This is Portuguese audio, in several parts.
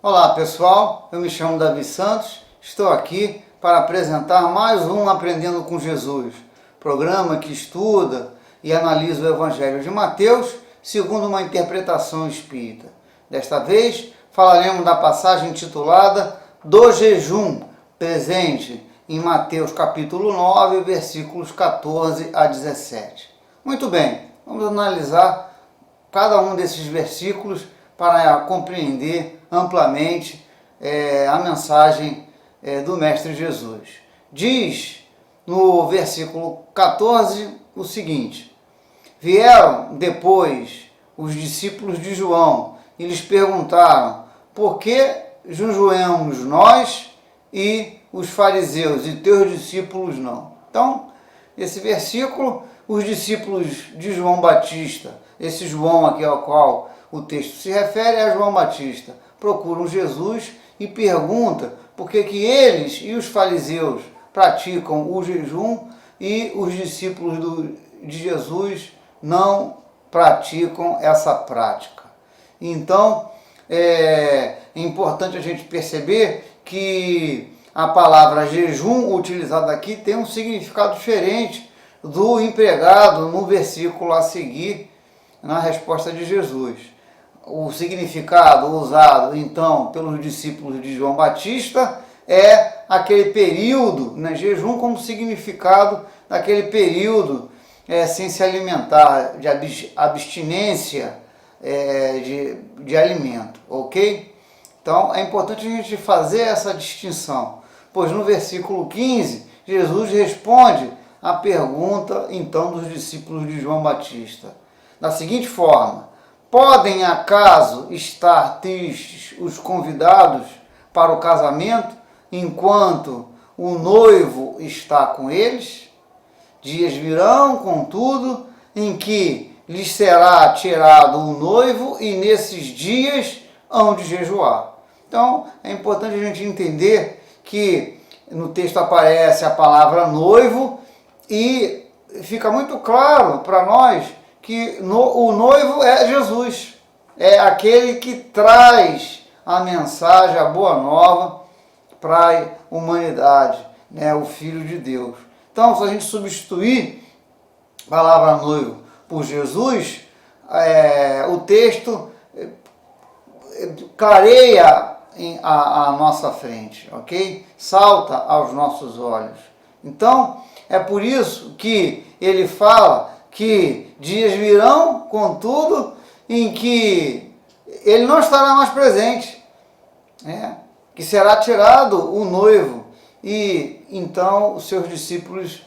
Olá pessoal, eu me chamo Davi Santos, estou aqui para apresentar mais um Aprendendo com Jesus, programa que estuda e analisa o Evangelho de Mateus segundo uma interpretação espírita. Desta vez falaremos da passagem intitulada Do Jejum, presente em Mateus capítulo 9, versículos 14 a 17. Muito bem, vamos analisar cada um desses versículos para compreender amplamente a mensagem do Mestre Jesus. Diz no versículo 14 o seguinte: vieram depois os discípulos de João e lhes perguntaram: por que jejuamos nós e os fariseus e teus discípulos não? Então, esse versículo, os discípulos de João Batista, esse João aqui ao qual o texto se refere é João Batista, procuram Jesus e perguntam por que eles e os fariseus praticam o jejum e os discípulos de Jesus não praticam essa prática. Então, é importante a gente perceber que a palavra jejum utilizada aqui tem um significado diferente do empregado no versículo a seguir, na resposta de Jesus. O significado usado, então, pelos discípulos de João Batista é aquele período, né, jejum como significado daquele período sem se alimentar, de abstinência de alimento, ok? Então, é importante a gente fazer essa distinção, pois no versículo 15, Jesus responde à pergunta, então, dos discípulos de João Batista, da seguinte forma: podem acaso estar tristes os convidados para o casamento, enquanto o noivo está com eles? Dias virão, contudo, em que lhes será tirado o noivo, e nesses dias hão de jejuar. Então, é importante a gente entender que no texto aparece a palavra noivo e fica muito claro para nós que o noivo é Jesus, é aquele que traz a mensagem, a boa nova para a humanidade, né, o Filho de Deus. Então, se a gente substituir a palavra noivo por Jesus, o texto clareia a nossa frente, ok? Salta aos nossos olhos. Então, é por isso que ele fala que dias virão, contudo, em que ele não estará mais presente, que será tirado o noivo, e então os seus discípulos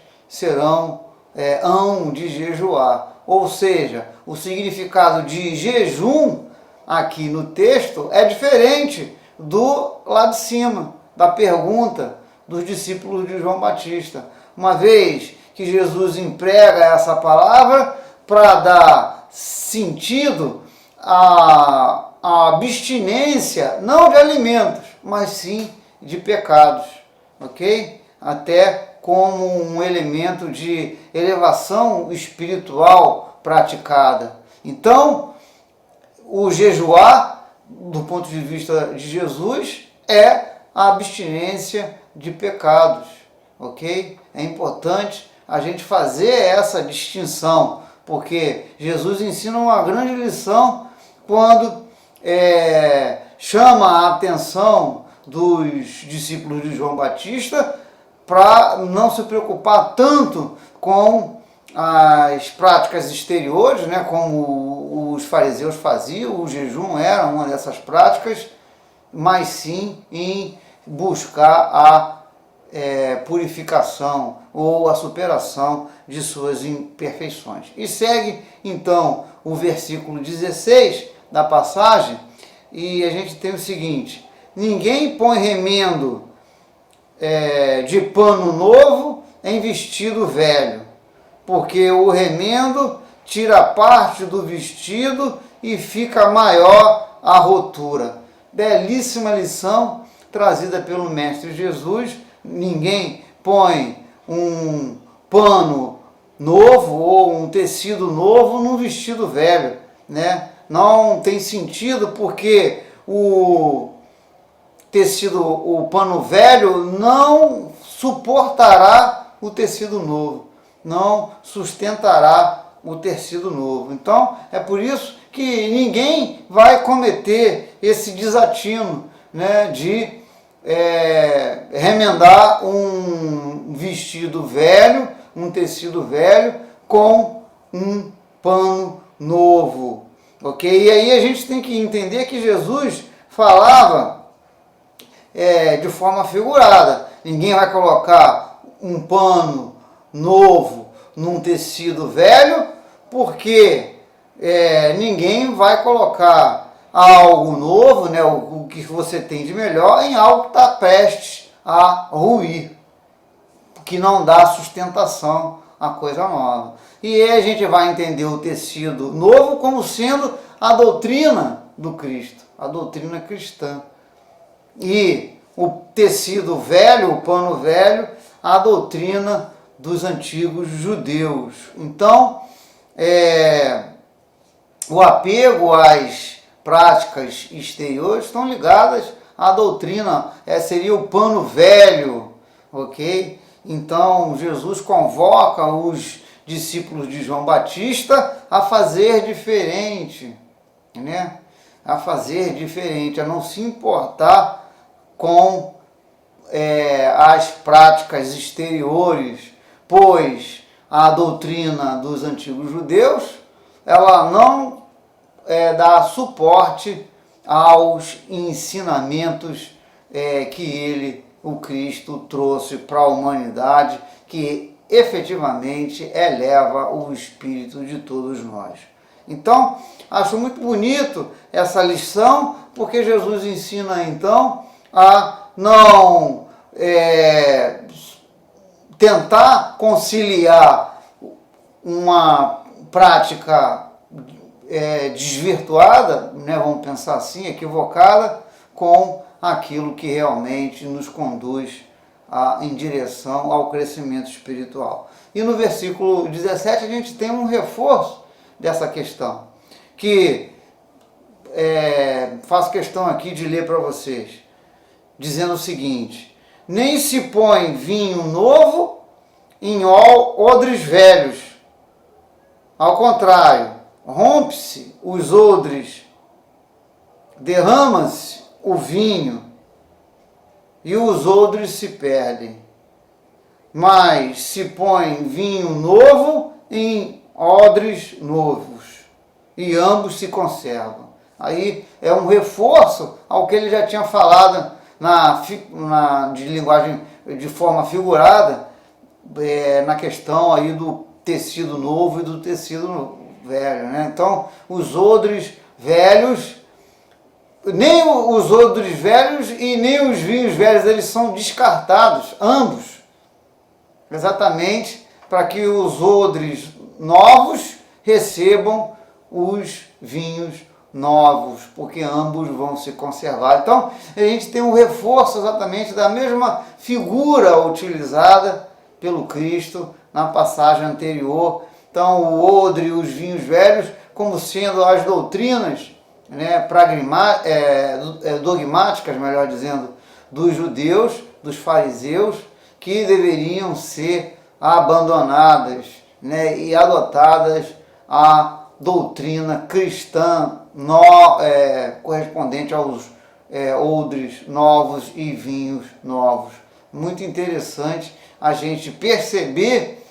hão de jejuar. Ou seja, o significado de jejum aqui no texto é diferente do lá de cima, da pergunta dos discípulos de João Batista, uma vez que Jesus emprega essa palavra para dar sentido à abstinência, não de alimentos, mas sim de pecados, ok? Até como um elemento de elevação espiritual praticada. Então, o jejuar, do ponto de vista de Jesus, é a abstinência de pecados, ok? É importante a gente fazer essa distinção, porque Jesus ensina uma grande lição quando chama a atenção dos discípulos de João Batista para não se preocupar tanto com as práticas exteriores, né, como os fariseus faziam. O jejum era uma dessas práticas, mas sim em buscar a purificação ou a superação de suas imperfeições. E segue então o versículo 16 da passagem, e a gente tem o seguinte: ninguém põe remendo de pano novo em vestido velho, porque o remendo tira parte do vestido e fica maior a rotura. Belíssima lição trazida pelo Mestre Jesus. Ninguém põe um pano novo ou um tecido novo num vestido velho, né? Não tem sentido, porque o tecido, o pano velho não suportará o tecido novo, não sustentará o tecido novo. Então, é por isso que ninguém vai cometer esse desatino, né, de remendar um vestido velho, um tecido velho, com um pano novo, ok? E aí a gente tem que entender que Jesus falava de forma figurada. Ninguém vai colocar um pano novo num tecido velho, porque ninguém vai colocar algo novo, né, o que você tem de melhor, em algo que está prestes a ruir, que não dá sustentação à coisa nova. E aí a gente vai entender o tecido novo como sendo a doutrina do Cristo, a doutrina cristã. E o tecido velho, o pano velho, a doutrina dos antigos judeus. Então, o apego às práticas exteriores estão ligadas à doutrina, seria o pano velho, ok? Então, Jesus convoca os discípulos de João Batista a fazer diferente, né? A fazer diferente, a não se importar com as práticas exteriores, pois a doutrina dos antigos judeus, ela não dá suporte aos ensinamentos que ele, o Cristo, trouxe para a humanidade, que efetivamente eleva o espírito de todos nós. Então, acho muito bonito essa lição, porque Jesus ensina então a não tentar conciliar uma prática desvirtuada, né, vamos pensar assim, equivocada, com aquilo que realmente nos conduz em direção ao crescimento espiritual. E no versículo 17 a gente tem um reforço dessa questão, que faço questão aqui de ler para vocês, dizendo o seguinte: nem se põe vinho novo em odres velhos, ao contrário, rompe-se os odres, derrama-se o vinho e os odres se perdem. Mas se põe vinho novo em odres novos e ambos se conservam. Aí é um reforço ao que ele já tinha falado de linguagem de forma figurada, na questão aí do tecido novo e do tecido velho, né? Então, os odres velhos, nem os odres velhos e nem os vinhos velhos, eles são descartados, ambos, exatamente para que os odres novos recebam os vinhos novos, porque ambos vão se conservar. Então, a gente tem um reforço exatamente da mesma figura utilizada pelo Cristo na passagem anterior. Então, o odre e os vinhos velhos como sendo as doutrinas, né, dogmáticas, melhor dizendo, dos judeus, dos fariseus, que deveriam ser abandonadas, né, e adotadas à doutrina cristã correspondente aos odres novos e vinhos novos. Muito interessante a gente perceber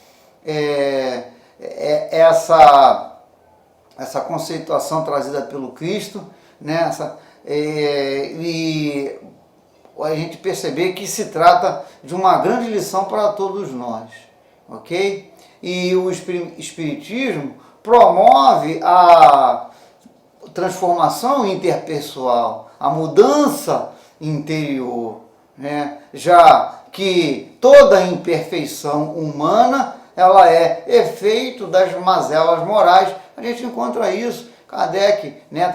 essa conceituação trazida pelo Cristo, né? E a gente perceber que se trata de uma grande lição para todos nós, ok? E o Espiritismo promove a transformação interpessoal, a mudança interior, né? Já que toda imperfeição humana ela é efeito das mazelas morais. A gente encontra isso, Kardec, né,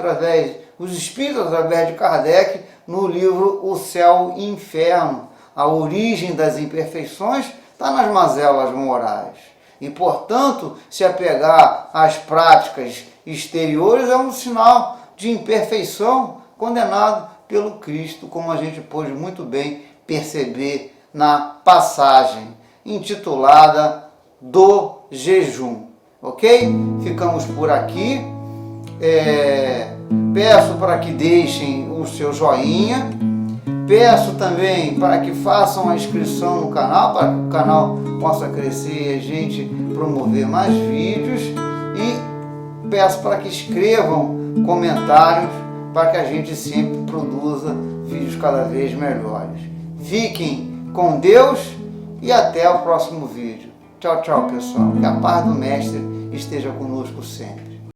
os espíritos através de Kardec, no livro O Céu e Inferno. A origem das imperfeições está nas mazelas morais. E, portanto, se apegar às práticas exteriores é um sinal de imperfeição condenado pelo Cristo, como a gente pôde muito bem perceber na passagem intitulada do jejum. Ok? Ficamos por aqui. Peço para que deixem o seu joinha. Peço também para que façam a inscrição no canal, para que o canal possa crescer e a gente promover mais vídeos. E peço para que escrevam comentários para que a gente sempre produza vídeos cada vez melhores. Fiquem com Deus e até o próximo vídeo. Tchau, tchau, pessoal. Que a paz do Mestre esteja conosco sempre.